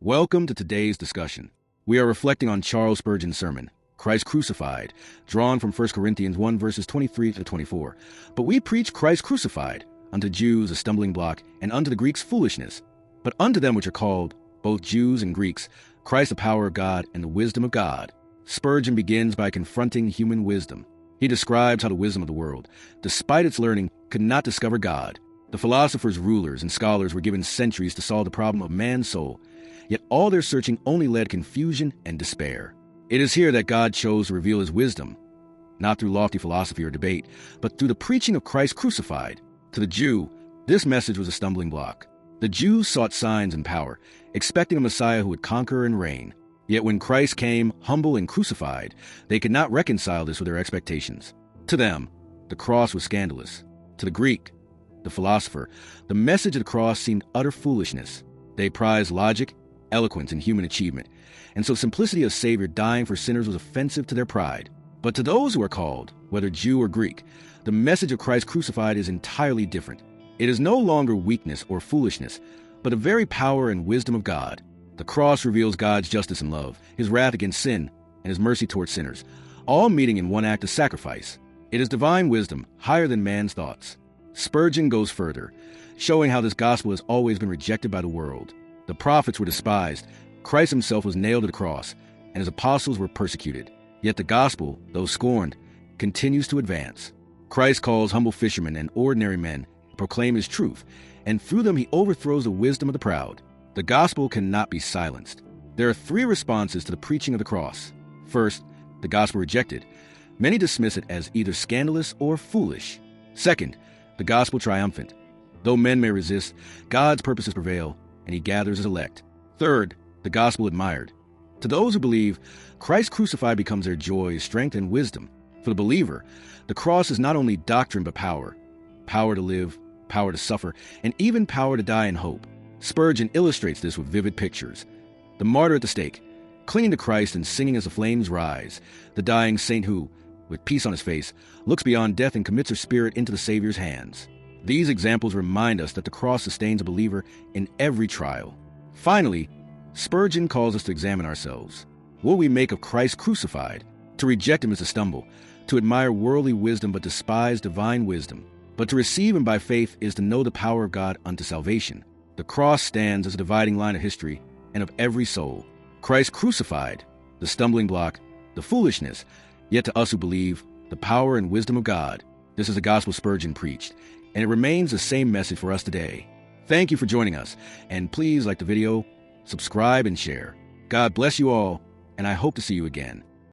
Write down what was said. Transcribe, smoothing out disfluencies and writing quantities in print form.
Welcome to today's discussion. We are reflecting on Charles Spurgeon's sermon, Christ Crucified, drawn from 1 Corinthians 1 verses 23 to 24. But we preach Christ crucified, unto Jews a stumbling block, and unto the Greeks foolishness. But unto them which are called, both Jews and Greeks, Christ the power of God and the wisdom of God. Spurgeon begins by confronting human wisdom. He describes how the wisdom of the world, despite its learning, could not discover God. The philosophers, rulers, and scholars were given centuries to solve the problem of man's soul, yet all their searching only led confusion and despair. It is here that God chose to reveal his wisdom, not through lofty philosophy or debate, but through the preaching of Christ crucified. To the Jew, this message was a stumbling block. The Jews sought signs and power, expecting a Messiah who would conquer and reign. Yet when Christ came humble and crucified, they could not reconcile this with their expectations. To them, the cross was scandalous. To the Greek, the philosopher, the message of the cross seemed utter foolishness. They prized logic, eloquence, and human achievement, and so simplicity of Savior dying for sinners was offensive to their pride. But to those who are called, whether Jew or Greek, the message of Christ crucified is entirely different. It is no longer weakness or foolishness, but the very power and wisdom of God. The cross reveals God's justice and love, his wrath against sin, and his mercy toward sinners, all meeting in one act of sacrifice. It is divine wisdom, higher than man's thoughts. Spurgeon goes further, showing how this gospel has always been rejected by the world. The prophets were despised, Christ himself was nailed to the cross, and his apostles were persecuted. Yet the gospel, though scorned, continues to advance. Christ calls humble fishermen and ordinary men to proclaim his truth, and through them he overthrows the wisdom of the proud. The gospel cannot be silenced. There are three responses to the preaching of the cross. First, the gospel rejected. Many dismiss it as either scandalous or foolish. Second, the gospel triumphant. Though men may resist, God's purposes prevail, and he gathers his elect. Third, the gospel admired. To those who believe, Christ crucified becomes their joy, strength, and wisdom. For the believer, the cross is not only doctrine but power. Power to live, power to suffer, and even power to die in hope. Spurgeon illustrates this with vivid pictures. The martyr at the stake, clinging to Christ and singing as the flames rise. The dying saint who, with peace on his face, looks beyond death and commits her spirit into the Savior's hands. These examples remind us that the cross sustains a believer in every trial. Finally, Spurgeon calls us to examine ourselves. What we make of Christ crucified? To reject him is to stumble, to admire worldly wisdom but despise divine wisdom. But to receive him by faith is to know the power of God unto salvation. The cross stands as a dividing line of history and of every soul. Christ crucified, the stumbling block, the foolishness, yet to us who believe, the power and wisdom of God. This is the gospel Spurgeon preached, and it remains the same message for us today. Thank you for joining us, and please like the video, subscribe, and share. God bless you all, and I hope to see you again.